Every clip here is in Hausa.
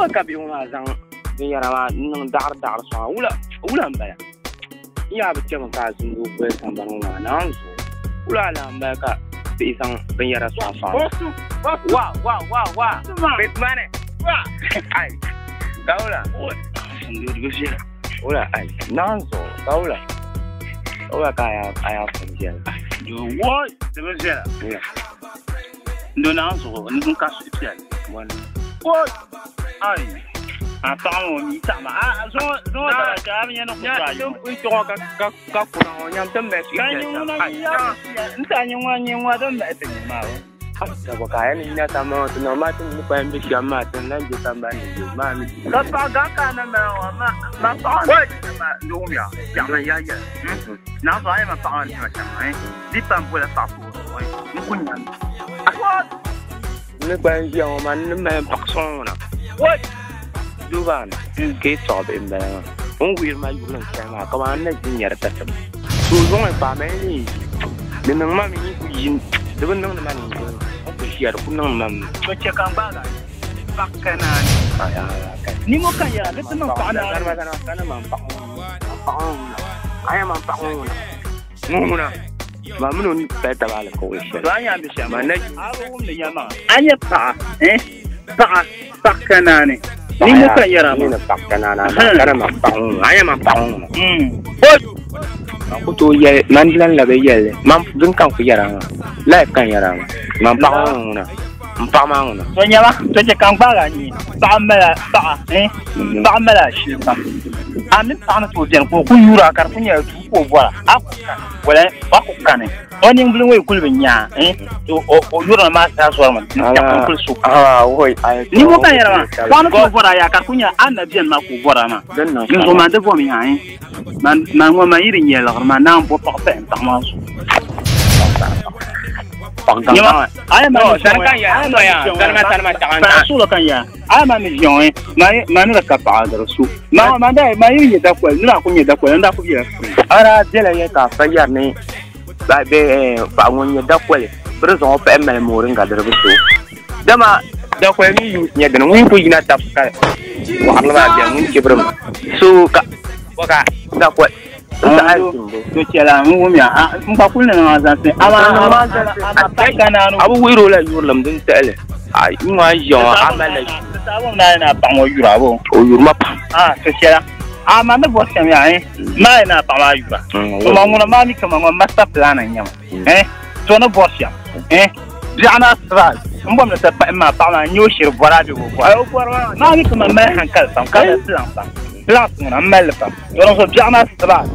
wa ka bi ma zang ni yara ma nang dar so ula mbaya ya bi chen ka sun du ko san ban ma nan so ula la mbaya ka bi sang bin yara so fa wa bit mane wa ai kaula ndu du shi ula ai nan so kaula ula ka ya san je du wo de be je la ndo nan so ni ka su ti ai what? Ai. Attends, on y t'a ma. Zo da ka mi no ka yo. Ku to ka ku na nyam tam me si. Nta nywa da me te ma. Da ko ka ni na ta ma to no ma tu ni pa mbi shi ma ta na je ta ba ni ma mi. Ka pa ga ka na ma pa. What? Ma do mi ya. Ya ma ya ya. Na fa ai ma pa ni ma ta mai. Di pa bu la pa fu. Ni ku nya. What? Ni ban ji on man ni me pak son na. What? Du ban ke so be me. On wir ma yu lan ka ma ka ma na ji nyar ta ta. Su zong ai pa me ni. Ni nang ma mi ni ku yin. De ban nang ma ni. On ku shi ar ku nang ma. Ko che kan ba ga. Pak kana ni. Ya. Ni mo kan ya le tan pa na. Kana ma pak. Ai ma pak mo na. Mo na. Ma mun ta ta ba la ko shi. Ba ya bi sha ma na. Aro mun ya ma. Anya pa pa kana ni. Ni mo kan yara ma. Ni pa kana na. Kana ma pa. Anya ma pa. Aku tu ye mandilan la be ye. Mam dun kan ku yara ma. La kan yara ma. Ma pa na. Pa ma na. So nya ba? So je kan ba ga ni. Pa ma la pa. Pa ma la shi pa. Amin pa na to je ko ku yura kar ku nya tu ko bora. Wala ba ku kan. Oni ngulun we kulbe nya to o yura ma ta so ma ta kul su woi ni mo kan yara ma ko bora ya kar kunya annabiyan ma ko bora ma ni so ma de bo mi ha man ngo ma yiri nya la ma na bo pa ta ma su ni ma ay ma san kan ya no ya san ma ta su lo kan ya ay ma mi jon ma ni ka pa da su ma da ma yiri da ko ni na ku nya da ko nda ku ya ara de la ya ka fa ya ni ba be fa ngonya da kwele prezo pa emel moringa da rubuto dama da kwele ni yu nya da ngun ko yina tafka wa Allah ba da mun kibrum so ka waka da kwele sa ai to cela mu mi a mba kulna na za se ama pa kana no abu wiro la yurlam din tele ai nwa yo amala sa bo na pa mo yura bo o yurma pa to cela ama me bo sem ya ma na pa ma yura so ma ngona ma mi kama ma master plan nyam to na bo sem biana stral mbo me ta pa ma pa ma nyo shir bora be go ai o bora ma mi kama ma hankal sam kala plan plan ngona mel pa to no so biana stral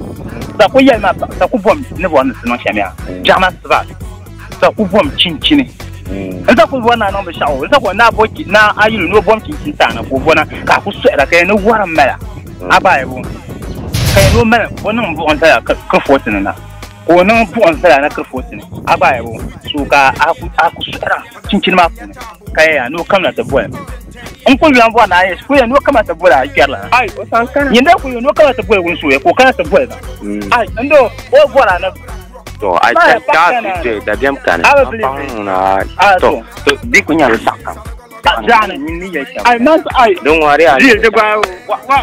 sa ku yel ma sa ku bom ne bo na sino sem ya biana stral sa ku bom chinchini nta ku bona no be shawo nta ko na bo na ayilu no bom chinchin ta na ko bona ka ku so era kai no wara mela abaye bu kai no mel wannan bu on ta ka fotin na ko nan bu on ta na ka fotin abaye bu su ka aku sura cincin ma kai ya no kamna ta boy in ku yan bu na yes ku ya no kamna ta boy a kyarla ai o san kana yinda ku no kamna ta boy gun su ya ko kana ta boy ai ndo o bora na to ai ta ce da dem kana na to di ku nya sa Jana ni ya sha. Ai man ai. Don wari a. Ji ba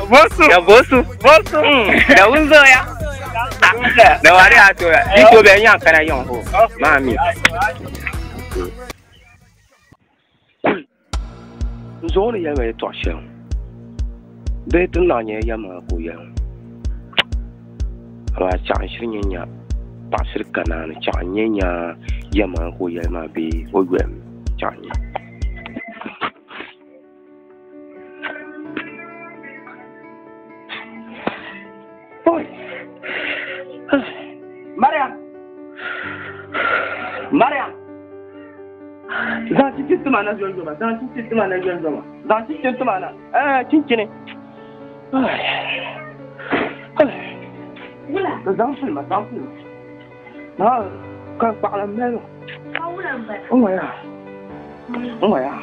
bosu. Ya bosu. Da unzo ya. Da wari a to. Ni to be yan kana yan ho. Mami. Zo ne ya mai to shan. Dai tun na ne ya ma ko ya. Ba chan shirin ya. Ba shirka na chan ya ya ma ko ya ma be o gwem chan ya. Mariam. Zan ci tumana zuwa gaba. Zan ci tumana zuwa gaba. Zan ci tumana. Cincine. Wala. Zan filma. Na kan pakala melo. Wala ba? Ngaya.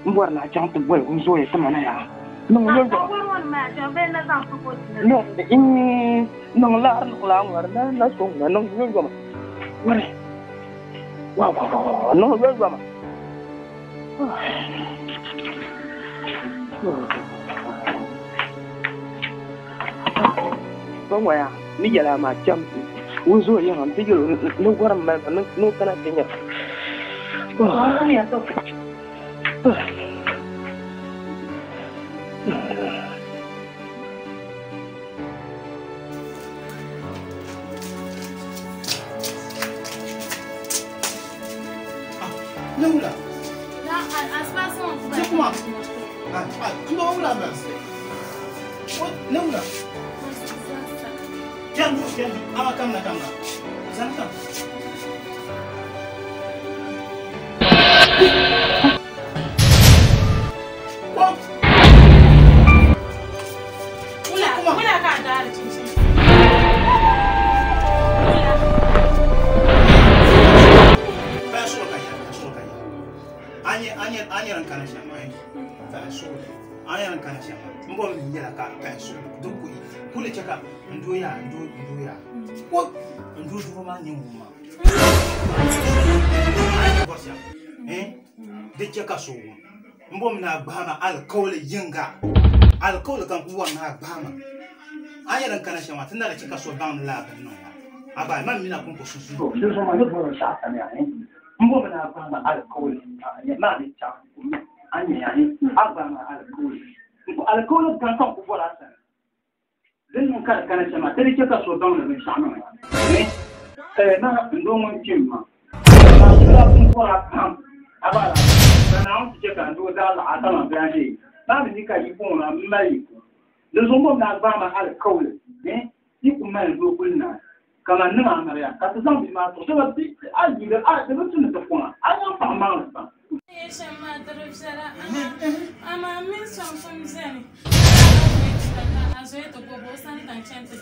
Mbuar na chang tu boy kun so ya tumana ya. Nong yo go. No, in nong la ngar na song na nong yo go. Wala. Wow, no, no, no, no. Vamos ya, ni ya la macam. Uzo yang hampir lu orang mana nu kena tanya. Wah, ni atau. Laura. Là, à ce passant, C'est quoi? Laura, merci. Laura. Jangan, awak kamera. Sana. Muna ka da cincin. Anya ran kana shama ai ta so anya ran kana shama mbo min yala ka so do ko kule chaka ndo ya ko ndo do ma nyi mu ma ai ko sha de chaka so mbo min na ba ma alkawle yinga alkawle kan kuwa na ba ma anya ran kana shama tunda da chaka so ban la ban no ya aba ma min na kun ko susu so ma no ko sha ta ne mbo na ba ma alcohol ma ni cha anya yani aba ma alcohol kan kan ku fora sa den mun kala kana chama tele ka so don le sha no na ndo mun timma ma sura kun fora kan aba na on ti ka ndo da la ata ma ba ni na ni ka yi ko na mai ko le zo mo na ba ma alcohol ni ku ma ndo kulna kama nima amaria katazam bi ma to so bi aji le a de tun de fona anya pa ma ba Yesha madara sara ama min son fun zeni azoe to go bo san tan chente